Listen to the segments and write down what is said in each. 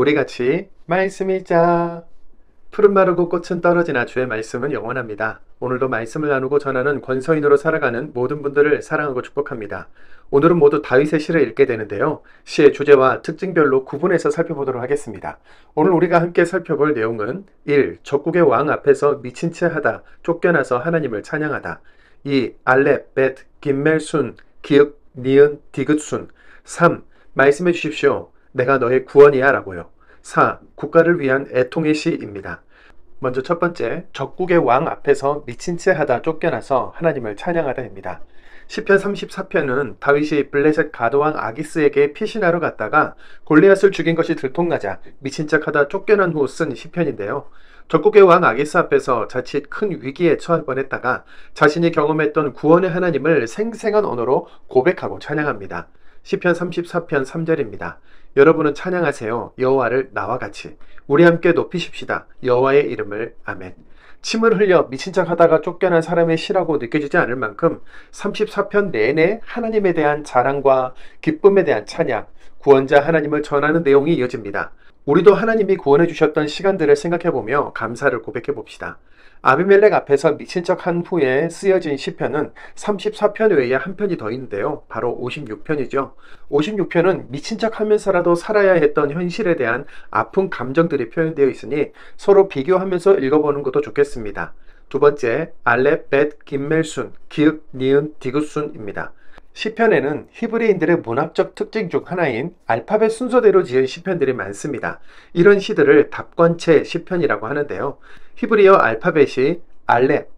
우리 같이 말씀 읽자. 푸른 마르고 꽃은 떨어지나 주의 말씀은 영원합니다. 오늘도 말씀을 나누고 전하는 권서인으로 살아가는 모든 분들을 사랑하고 축복합니다. 오늘은 모두 다윗의 시를 읽게 되는데요. 시의 주제와 특징별로 구분해서 살펴보도록 하겠습니다. 오늘 우리가 함께 살펴볼 내용은 1. 적국의 왕 앞에서 미친 채 하다, 쫓겨나서 하나님을 찬양하다. 2. 알렙, 벳, 김멜순, 기읒, 니은, 디귿순. 3. 말씀해 주십시오. 내가 너의 구원이야 라고요. 4. 국가를 위한 애통의 시입니다. 먼저 첫 번째, 적국의 왕 앞에서 미친 채 하다 쫓겨나서 하나님을 찬양하다입니다. 시편 34편은 다윗이 블레셋 가드왕 아기스에게 피신하러 갔다가 골리앗을 죽인 것이 들통나자 미친 척하다 쫓겨난 후 쓴 시편인데요. 적국의 왕 아기스 앞에서 자칫 큰 위기에 처할 뻔했다가 자신이 경험했던 구원의 하나님을 생생한 언어로 고백하고 찬양합니다. 시편 34편 3절입니다. 여러분은 찬양하세요. 여호와를 나와 같이. 우리 함께 높이십시다. 여호와의 이름을. 아멘. 침을 흘려 미친 척 하다가 쫓겨난 사람의 시라고 느껴지지 않을 만큼 34편 내내 하나님에 대한 자랑과 기쁨에 대한 찬양, 구원자 하나님을 전하는 내용이 이어집니다. 우리도 하나님이 구원해 주셨던 시간들을 생각해보며 감사를 고백해 봅시다. 아비멜렉 앞에서 미친 척 한 후에 쓰여진 시편은 34편 외에 한 편이 더 있는데요. 바로 56편이죠. 56편은 미친 척 하면서라도 살아야 했던 현실에 대한 아픈 감정들이 표현되어 있으니 서로 비교하면서 읽어보는 것도 좋겠습니다. 두 번째, 알렙, 벳, 김멜순, 기읒, 니은, 디귿순입니다. 시편에는 히브리인들의 문학적 특징 중 하나인 알파벳 순서대로 지은 시편들이 많습니다. 이런 시들을 답권체 시편이라고 하는데요. 히브리어 알파벳이 알렙,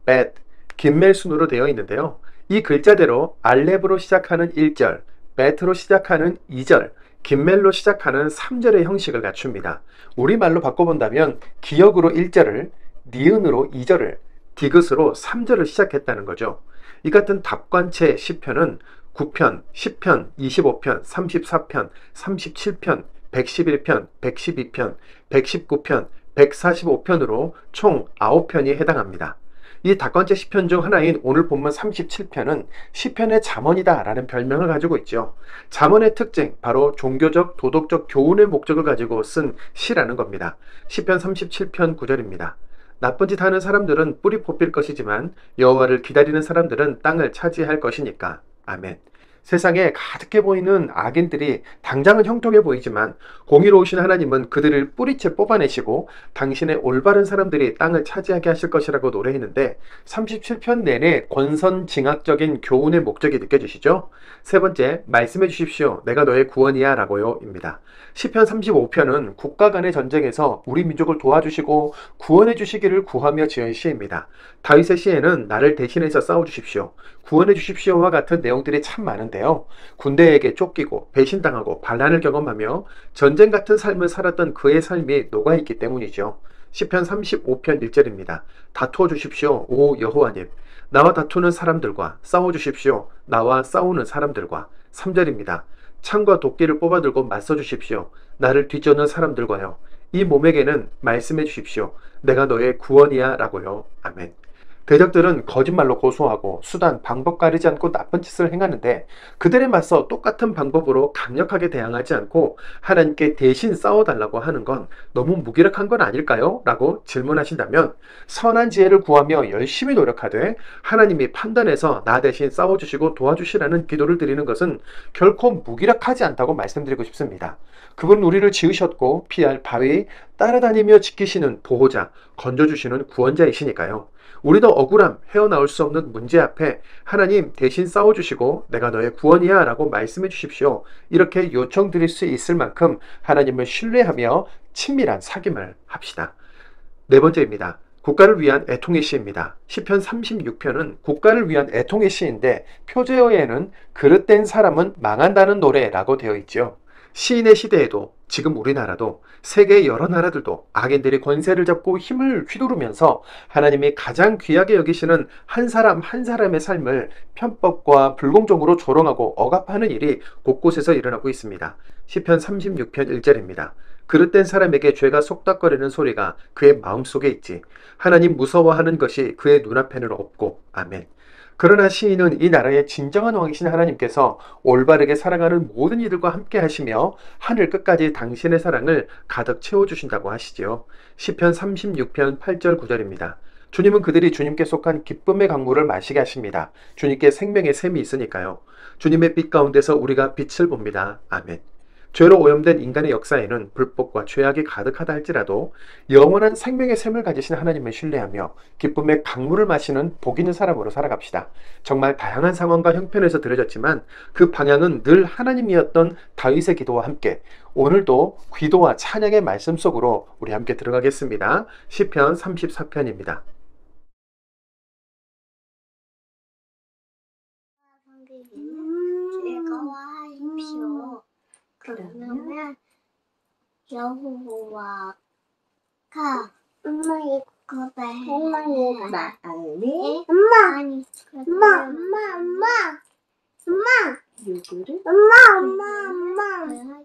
벳, 김멜순으로 되어 있는데요. 이 글자대로 알렙으로 시작하는 1절, 벳으로 시작하는 2절, 김멜로 시작하는 3절의 형식을 갖춥니다. 우리말로 바꿔본다면 기역으로 1절을, 니은으로 2절을, 디귿으로 3절을 시작했다는 거죠. 이 같은 답관체 시편은 9편, 10편, 25편, 34편, 37편, 111편, 112편, 119편, 145편으로 총 9편이 해당합니다. 이 답관체 시편 중 하나인 오늘 본문 37편은 시편의 잠언이다 라는 별명을 가지고 있죠. 잠언의 특징, 바로 종교적, 도덕적 교훈의 목적을 가지고 쓴 시라는 겁니다. 시편 37편 9절입니다. 나쁜 짓 하는 사람들은 뿌리 뽑힐 것이지만 여호와를 기다리는 사람들은 땅을 차지할 것이니까. 아멘. 세상에 가득해 보이는 악인들이 당장은 형통해 보이지만 공의로우신 하나님은 그들을 뿌리채 뽑아내시고 당신의 올바른 사람들이 땅을 차지하게 하실 것이라고 노래했는데 37편 내내 권선징악적인 교훈의 목적이 느껴지시죠? 세 번째, 말씀해 주십시오. 내가 너의 구원이야 라고요 입니다. 시편 35편은 국가 간의 전쟁에서 우리 민족을 도와주시고 구원해 주시기를 구하며 지은 시입니다. 다윗의 시에는 나를 대신해서 싸워주십시오, 구원해 주십시오와 같은 내용들이 참 많은데요. 군대에게 쫓기고 배신당하고 반란을 경험하며 전쟁 같은 삶을 살았던 그의 삶이 녹아있기 때문이죠. 시편 35편 1절입니다. 다투어 주십시오, 오 여호와님. 나와 다투는 사람들과 싸워주십시오, 나와 싸우는 사람들과. 3절입니다. 창과 도끼를 뽑아들고 맞서 주십시오, 나를 뒤쫓는 사람들과요. 이 몸에게는 말씀해 주십시오, 내가 너의 구원이야 라고요. 아멘. 대적들은 거짓말로 고소하고 수단, 방법 가리지 않고 나쁜 짓을 행하는데 그들에 맞서 똑같은 방법으로 강력하게 대항하지 않고 하나님께 대신 싸워달라고 하는 건 너무 무기력한 건 아닐까요? 라고 질문하신다면 선한 지혜를 구하며 열심히 노력하되 하나님이 판단해서 나 대신 싸워주시고 도와주시라는 기도를 드리는 것은 결코 무기력하지 않다고 말씀드리고 싶습니다. 그분은 우리를 지으셨고 피할 바위, 따라다니며 지키시는 보호자, 건져주시는 구원자이시니까요. 우리도 억울함, 헤어나올 수 없는 문제 앞에 하나님 대신 싸워주시고 내가 너의 구원이야 라고 말씀해 주십시오, 이렇게 요청드릴 수 있을 만큼 하나님을 신뢰하며 친밀한 사귐을 합시다. 네 번째입니다. 국가를 위한 애통의 시입니다. 시편 36편은 국가를 위한 애통의 시인데 표제어에는 그릇된 사람은 망한다는 노래라고 되어 있죠. 시인의 시대에도 지금 우리나라도 세계 여러 나라들도 악인들이 권세를 잡고 힘을 휘두르면서 하나님이 가장 귀하게 여기시는 한 사람 한 사람의 삶을 편법과 불공정으로 조롱하고 억압하는 일이 곳곳에서 일어나고 있습니다. 시편 36편 1절입니다. 그릇된 사람에게 죄가 속닥거리는 소리가 그의 마음속에 있지. 하나님 무서워하는 것이 그의 눈앞에는 없고. 아멘. 그러나 시인은 이 나라의 진정한 왕이신 하나님께서 올바르게 살아가는 모든 이들과 함께 하시며 하늘 끝까지 당신의 사랑을 가득 채워주신다고 하시지요. 시편 36편 8절 9절입니다. 주님은 그들이 주님께 속한 기쁨의 강물을 마시게 하십니다. 주님께 생명의 샘이 있으니까요. 주님의 빛 가운데서 우리가 빛을 봅니다. 아멘. 죄로 오염된 인간의 역사에는 불법과 죄악이 가득하다 할지라도 영원한 생명의 샘을 가지신 하나님을 신뢰하며 기쁨의 강물을 마시는 복 있는 사람으로 살아갑시다. 정말 다양한 상황과 형편에서 들어졌지만 그 방향은 늘 하나님이었던 다윗의 기도와 함께 오늘도 기도와 찬양의 말씀 속으로 우리 함께 들어가겠습니다. 시편 34편입니다. 즐거워하십시오. 그러면 여호와가 엄마 이거 마음에 엄마 요구를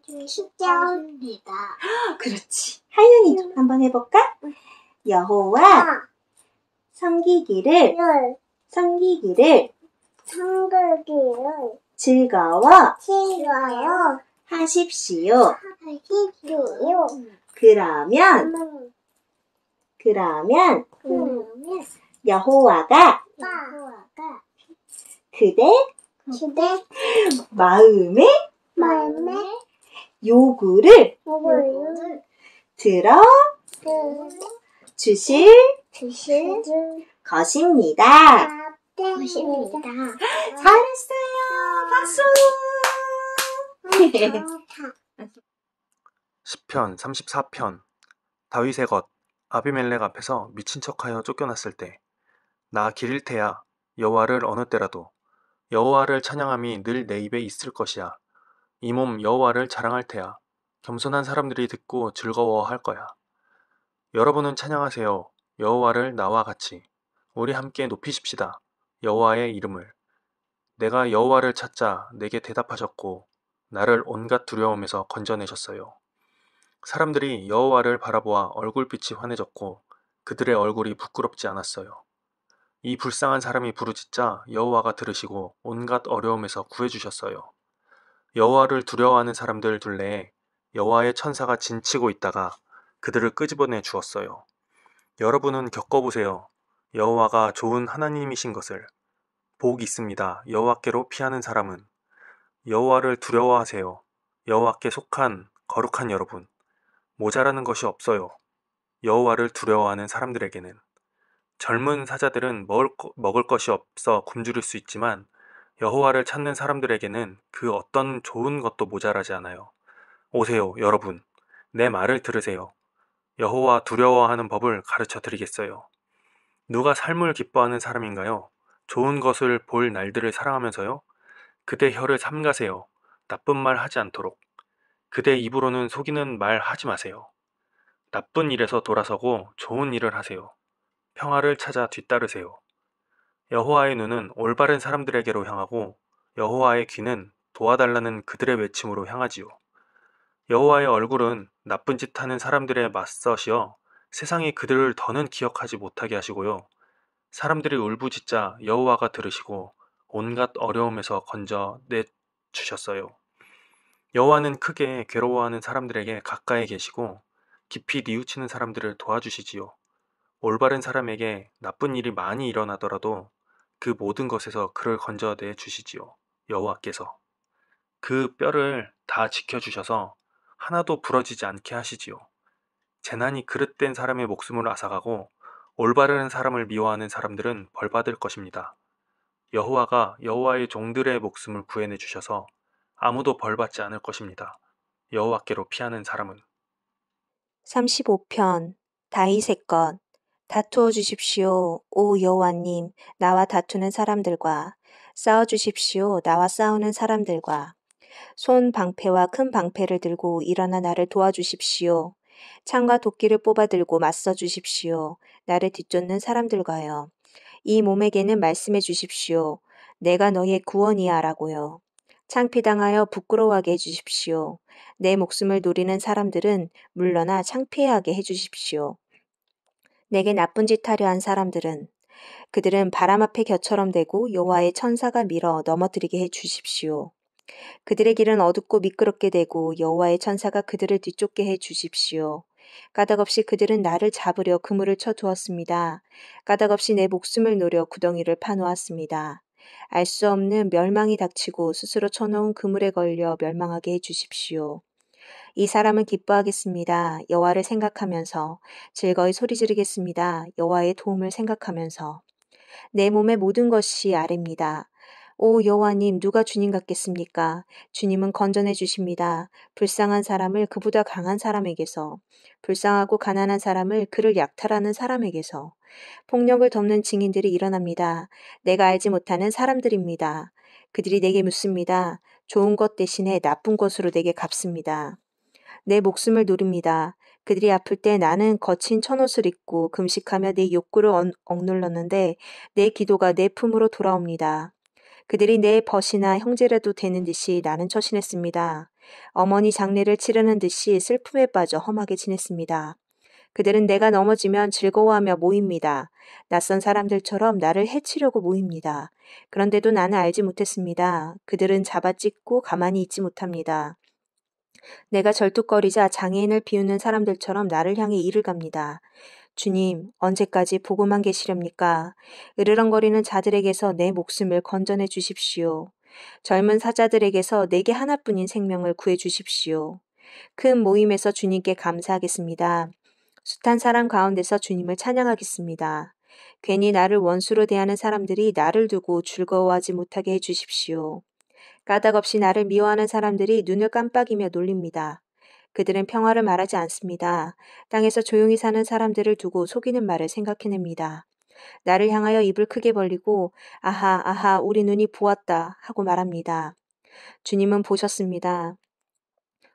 주십니다. 그렇지. 하윤이도 한번 해볼까? 여호와 섬기기를 즐거워 하십시오. 그러면 여호와가 그대 마음의 요구를 들어 주실 것입니다. 잘했어요. 박수. 시편 34편. 다윗의 것. 아비멜렉 앞에서 미친 척하여 쫓겨났을 때 나 길 잃테야 여호와를 어느 때라도 여호와를 찬양함이 늘 내 입에 있을 것이야. 이 몸 여호와를 자랑할 테야. 겸손한 사람들이 듣고 즐거워할 거야. 여러분은 찬양하세요. 여호와를 나와 같이. 우리 함께 높이십시다. 여호와의 이름을. 내가 여호와를 찾자 내게 대답하셨고 나를 온갖 두려움에서 건져내셨어요. 사람들이 여호와를 바라보아 얼굴빛이 환해졌고 그들의 얼굴이 부끄럽지 않았어요. 이 불쌍한 사람이 부르짖자 여호와가 들으시고 온갖 어려움에서 구해주셨어요. 여호와를 두려워하는 사람들 둘레에 여호와의 천사가 진치고 있다가 그들을 끄집어내 주었어요. 여러분은 겪어보세요. 여호와가 좋은 하나님이신 것을. 복 있습니다. 여호와께로 피하는 사람은. 여호와를 두려워하세요. 여호와께 속한 거룩한 여러분. 모자라는 것이 없어요. 여호와를 두려워하는 사람들에게는. 젊은 사자들은 먹을 것이 없어 굶주릴 수 있지만 여호와를 찾는 사람들에게는 그 어떤 좋은 것도 모자라지 않아요. 오세요, 여러분. 내 말을 들으세요. 여호와 두려워하는 법을 가르쳐 드리겠어요. 누가 삶을 기뻐하는 사람인가요? 좋은 것을 볼 날들을 사랑하면서요. 그대 혀를 삼가세요. 나쁜 말 하지 않도록. 그대 입으로는 속이는 말 하지 마세요. 나쁜 일에서 돌아서고 좋은 일을 하세요. 평화를 찾아 뒤따르세요. 여호와의 눈은 올바른 사람들에게로 향하고 여호와의 귀는 도와달라는 그들의 외침으로 향하지요. 여호와의 얼굴은 나쁜 짓 하는 사람들에 맞서시어 세상이 그들을 더는 기억하지 못하게 하시고요. 사람들이 울부짖자 여호와가 들으시고 온갖 어려움에서 건져내 주셨어요. 여호와는 크게 괴로워하는 사람들에게 가까이 계시고 깊이 뉘우치는 사람들을 도와주시지요. 올바른 사람에게 나쁜 일이 많이 일어나더라도 그 모든 것에서 그를 건져내 주시지요. 여호와께서. 그 뼈를 다 지켜주셔서 하나도 부러지지 않게 하시지요. 재난이 그릇된 사람의 목숨을 앗아가고 올바른 사람을 미워하는 사람들은 벌받을 것입니다. 여호와가 여호와의 종들의 목숨을 구해내 주셔서 아무도 벌받지 않을 것입니다. 여호와께로 피하는 사람은. 35편 다윗의 것. 다투어 주십시오. 오 여호와님, 나와 다투는 사람들과 싸워 주십시오. 나와 싸우는 사람들과. 손 방패와 큰 방패를 들고 일어나 나를 도와주십시오. 창과 도끼를 뽑아 들고 맞서 주십시오. 나를 뒤쫓는 사람들과요. 이 몸에게는 말씀해 주십시오. 내가 너의 구원이야 라고요. 창피당하여 부끄러워하게 해주십시오. 내 목숨을 노리는 사람들은 물러나 창피하게 해주십시오. 내게 나쁜 짓 하려 한 사람들은 그들은 바람 앞에 겨처럼 되고 여호와의 천사가 밀어 넘어뜨리게 해 주십시오. 그들의 길은 어둡고 미끄럽게 되고 여호와의 천사가 그들을 뒤쫓게 해 주십시오. 까닭없이 그들은 나를 잡으려 그물을 쳐 두었습니다. 까닭없이 내 목숨을 노려 구덩이를 파놓았습니다. 알 수 없는 멸망이 닥치고 스스로 쳐놓은 그물에 걸려 멸망하게 해 주십시오. 이 사람은 기뻐하겠습니다. 여호와를 생각하면서 즐거이 소리 지르겠습니다. 여호와의 도움을 생각하면서 내 몸의 모든 것이 아래입니다. 오 여호와님 누가 주님 같겠습니까? 주님은 건져내 주십니다. 불쌍한 사람을 그보다 강한 사람에게서, 불쌍하고 가난한 사람을 그를 약탈하는 사람에게서, 폭력을 덮는 증인들이 일어납니다. 내가 알지 못하는 사람들입니다. 그들이 내게 묻습니다. 좋은 것 대신에 나쁜 것으로 내게 갚습니다. 내 목숨을 노립니다. 그들이 아플 때 나는 거친 천옷을 입고 금식하며 내 욕구를 억눌렀는데 내 기도가 내 품으로 돌아옵니다. 그들이 내 벗이나 형제라도 되는 듯이 나는 처신했습니다. 어머니 장례를 치르는 듯이 슬픔에 빠져 험하게 지냈습니다. 그들은 내가 넘어지면 즐거워하며 모입니다. 낯선 사람들처럼 나를 해치려고 모입니다. 그런데도 나는 알지 못했습니다. 그들은 잡아찢고 가만히 있지 못합니다. 내가 절뚝거리자 장애인을 비웃는 사람들처럼 나를 향해 이를 갑니다. 주님, 언제까지 보고만 계시렵니까? 으르렁거리는 자들에게서 내 목숨을 건져내 주십시오. 젊은 사자들에게서 내게 하나뿐인 생명을 구해 주십시오. 큰 모임에서 주님께 감사하겠습니다. 숱한 사람 가운데서 주님을 찬양하겠습니다. 괜히 나를 원수로 대하는 사람들이 나를 두고 즐거워하지 못하게 해 주십시오. 까닭없이 나를 미워하는 사람들이 눈을 깜빡이며 놀립니다. 그들은 평화를 말하지 않습니다. 땅에서 조용히 사는 사람들을 두고 속이는 말을 생각해냅니다. 나를 향하여 입을 크게 벌리고 아하 아하 우리 눈이 보았다 하고 말합니다. 주님은 보셨습니다.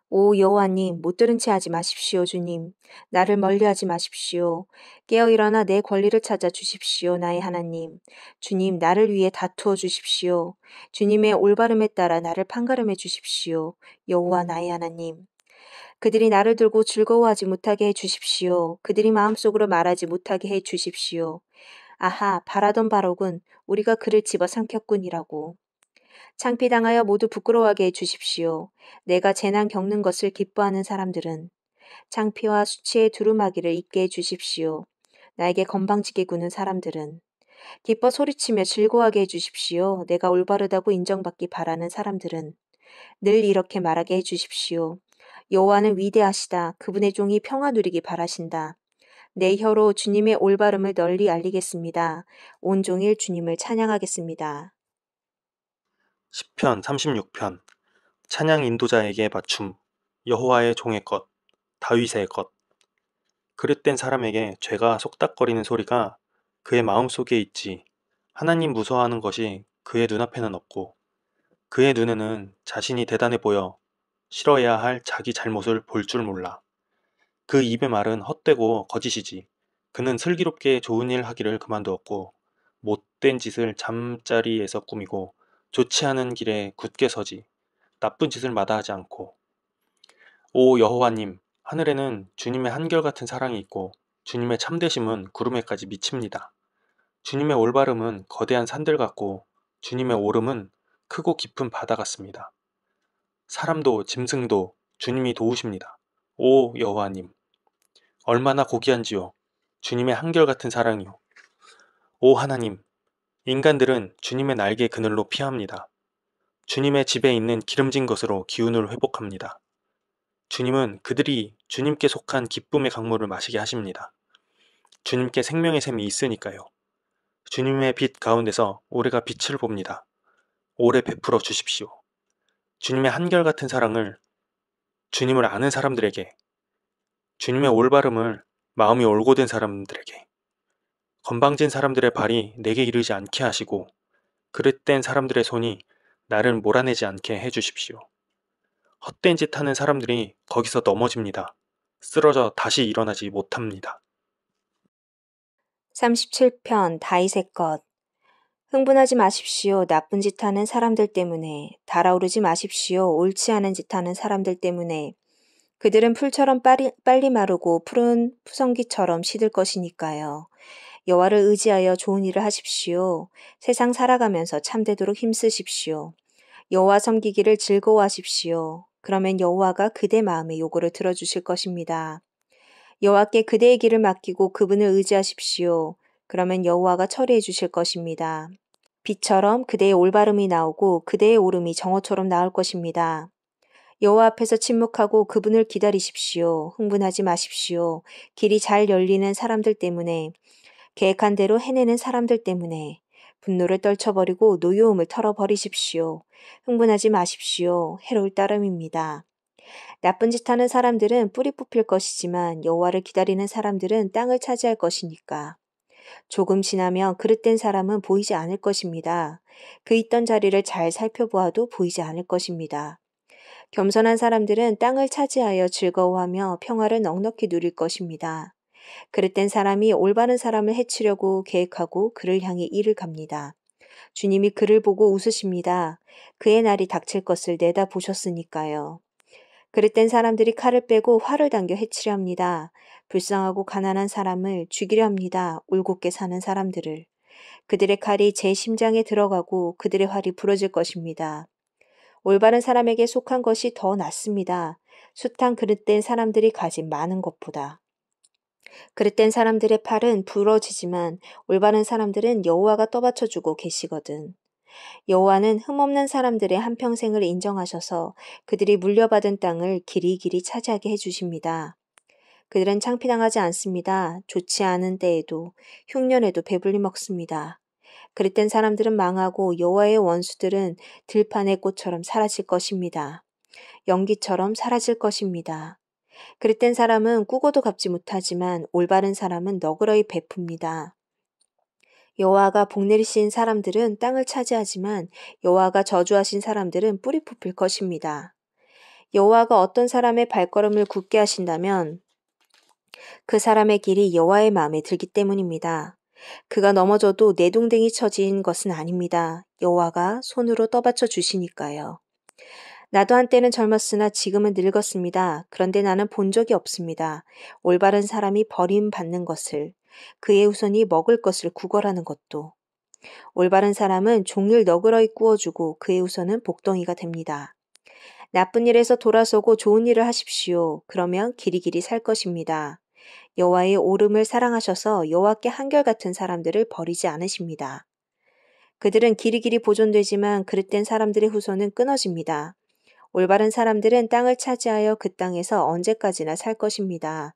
오 여호와님 못 들은 채 하지 마십시오 주님. 나를 멀리하지 마십시오. 깨어 일어나 내 권리를 찾아 주십시오 나의 하나님. 주님 나를 위해 다투어 주십시오. 주님의 올바름에 따라 나를 판가름해 주십시오. 여호와 나의 하나님. 그들이 나를 들고 즐거워하지 못하게 해 주십시오. 그들이 마음속으로 말하지 못하게 해 주십시오. 아하 바라던 바로군 우리가 그를 집어삼켰군이라고. 창피당하여 모두 부끄러워하게 해 주십시오. 내가 재난 겪는 것을 기뻐하는 사람들은 창피와 수치의 두루마기를 잊게 해 주십시오. 나에게 건방지게 구는 사람들은 기뻐 소리치며 즐거워하게 해 주십시오. 내가 올바르다고 인정받기 바라는 사람들은 늘 이렇게 말하게 해 주십시오. 여호와는 위대하시다. 그분의 종이 평화 누리기 바라신다. 내 혀로 주님의 올바름을 널리 알리겠습니다. 온종일 주님을 찬양하겠습니다. 시편 36편 찬양 인도자에게 맞춤 여호와의 종의 것 다윗의 것 그릇된 사람에게 죄가 속닥거리는 소리가 그의 마음속에 있지 하나님 무서워하는 것이 그의 눈앞에는 없고 그의 눈에는 자신이 대단해 보여 싫어해야 할 자기 잘못을 볼 줄 몰라. 그 입의 말은 헛되고 거짓이지. 그는 슬기롭게 좋은 일 하기를 그만두었고 못된 짓을 잠자리에서 꾸미고 좋지 않은 길에 굳게 서지. 나쁜 짓을 마다하지 않고. 오 여호와님, 하늘에는 주님의 한결같은 사랑이 있고 주님의 참되심은 구름에까지 미칩니다. 주님의 올바름은 거대한 산들 같고 주님의 오름은 크고 깊은 바다 같습니다. 사람도 짐승도 주님이 도우십니다. 오 여호와님, 얼마나 고귀한지요. 주님의 한결같은 사랑이요. 오 하나님, 인간들은 주님의 날개 그늘로 피합니다. 주님의 집에 있는 기름진 것으로 기운을 회복합니다. 주님은 그들이 주님께 속한 기쁨의 강물을 마시게 하십니다. 주님께 생명의 샘이 있으니까요. 주님의 빛 가운데서 올해가 빛을 봅니다. 오래 베풀어 주십시오. 주님의 한결같은 사랑을 주님을 아는 사람들에게, 주님의 올바름을 마음이 올곧은 사람들에게, 건방진 사람들의 발이 내게 이르지 않게 하시고 그릇된 사람들의 손이 나를 몰아내지 않게 해주십시오. 헛된 짓 하는 사람들이 거기서 넘어집니다. 쓰러져 다시 일어나지 못합니다. 37편 다윗의 것 흥분하지 마십시오. 나쁜 짓 하는 사람들 때문에. 달아오르지 마십시오. 옳지 않은 짓 하는 사람들 때문에. 그들은 풀처럼 빨리 마르고 푸른 푸성기처럼 시들 것이니까요. 여호와를 의지하여 좋은 일을 하십시오. 세상 살아가면서 참되도록 힘쓰십시오. 여호와 섬기기를 즐거워하십시오. 그러면 여호와가 그대 마음의 요구를 들어주실 것입니다. 여호와께 그대의 길을 맡기고 그분을 의지하십시오. 그러면 여호와가 처리해 주실 것입니다. 빛처럼 그대의 올바름이 나오고 그대의 오름이 정오처럼 나올 것입니다. 여호와 앞에서 침묵하고 그분을 기다리십시오. 흥분하지 마십시오. 길이 잘 열리는 사람들 때문에, 계획한 대로 해내는 사람들 때문에 분노를 떨쳐버리고 노여움을 털어버리십시오. 흥분하지 마십시오. 해로울 따름입니다. 나쁜 짓 하는 사람들은 뿌리 뽑힐 것이지만 여호와를 기다리는 사람들은 땅을 차지할 것이니까. 조금 지나면 그릇된 사람은 보이지 않을 것입니다. 그 있던 자리를 잘 살펴보아도 보이지 않을 것입니다. 겸손한 사람들은 땅을 차지하여 즐거워하며 평화를 넉넉히 누릴 것입니다. 그릇된 사람이 올바른 사람을 해치려고 계획하고 그를 향해 이를 갑니다. 주님이 그를 보고 웃으십니다. 그의 날이 닥칠 것을 내다보셨으니까요. 그릇된 사람들이 칼을 빼고 활을 당겨 해치려 합니다. 불쌍하고 가난한 사람을 죽이려 합니다. 올곧게 사는 사람들을. 그들의 칼이 제 심장에 들어가고 그들의 활이 부러질 것입니다. 올바른 사람에게 속한 것이 더 낫습니다. 숱한 그릇된 사람들이 가진 많은 것보다. 그릇된 사람들의 팔은 부러지지만 올바른 사람들은 여호와가 떠받쳐주고 계시거든. 여호와는 흠없는 사람들의 한평생을 인정하셔서 그들이 물려받은 땅을 길이길이 차지하게 해주십니다. 그들은 창피당하지 않습니다. 좋지 않은 때에도 흉년에도 배불리 먹습니다. 그릇된 사람들은 망하고 여호와의 원수들은 들판의 꽃처럼 사라질 것입니다. 연기처럼 사라질 것입니다. 그릇된 사람은 꾸고도 갚지 못하지만 올바른 사람은 너그러이 베풉니다. 여호와가 복내리신 사람들은 땅을 차지하지만 여호와가 저주하신 사람들은 뿌리 뽑힐 것입니다. 여호와가 어떤 사람의 발걸음을 굳게 하신다면 그 사람의 길이 여호와의 마음에 들기 때문입니다. 그가 넘어져도 내동댕이 쳐진 것은 아닙니다. 여호와가 손으로 떠받쳐 주시니까요. 나도 한때는 젊었으나 지금은 늙었습니다. 그런데 나는 본 적이 없습니다. 올바른 사람이 버림받는 것을, 그의 후손이 먹을 것을 구걸하는 것도. 올바른 사람은 종일 너그러이 구워주고 그의 후손은 복덩이가 됩니다. 나쁜 일에서 돌아서고 좋은 일을 하십시오. 그러면 길이길이 살 것입니다. 여호와의 오름을 사랑하셔서 여호와께 한결같은 사람들을 버리지 않으십니다. 그들은 길이길이 보존되지만 그릇된 사람들의 후손은 끊어집니다. 올바른 사람들은 땅을 차지하여 그 땅에서 언제까지나 살 것입니다.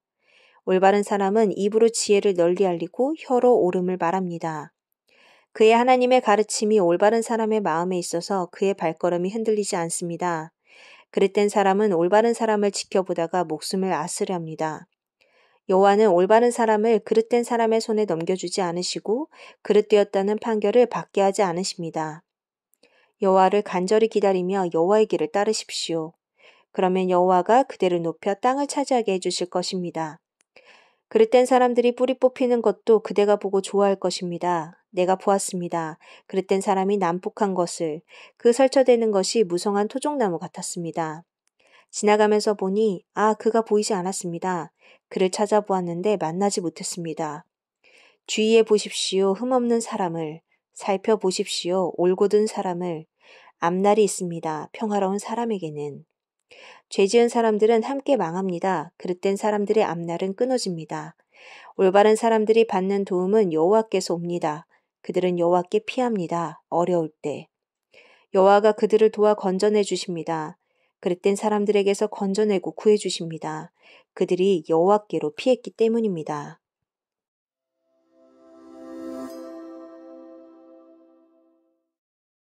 올바른 사람은 입으로 지혜를 널리 알리고 혀로 옳음을 말합니다. 그의 하나님의 가르침이 올바른 사람의 마음에 있어서 그의 발걸음이 흔들리지 않습니다. 그릇된 사람은 올바른 사람을 지켜보다가 목숨을 아스려합니다. 여호와는 올바른 사람을 그릇된 사람의 손에 넘겨주지 않으시고 그릇되었다는 판결을 받게 하지 않으십니다. 여호와를 간절히 기다리며 여호와의 길을 따르십시오. 그러면 여호와가 그대를 높여 땅을 차지하게 해주실 것입니다. 그릇된 사람들이 뿌리 뽑히는 것도 그대가 보고 좋아할 것입니다. 내가 보았습니다. 그릇된 사람이 난폭한 것을, 그 설쳐대는 것이 무성한 토종나무 같았습니다. 지나가면서 보니 그가 보이지 않았습니다. 그를 찾아보았는데 만나지 못했습니다. 주위에 보십시오. 흠없는 사람을. 살펴보십시오. 올곧은 사람을. 앞날이 있습니다. 평화로운 사람에게는. 죄지은 사람들은 함께 망합니다. 그릇된 사람들의 앞날은 끊어집니다. 올바른 사람들이 받는 도움은 여호와께서 옵니다. 그들은 여호와께 피합니다. 어려울 때. 여호와가 그들을 도와 건져내 주십니다. 그릇된 사람들에게서 건져내고 구해 주십니다. 그들이 여호와께로 피했기 때문입니다.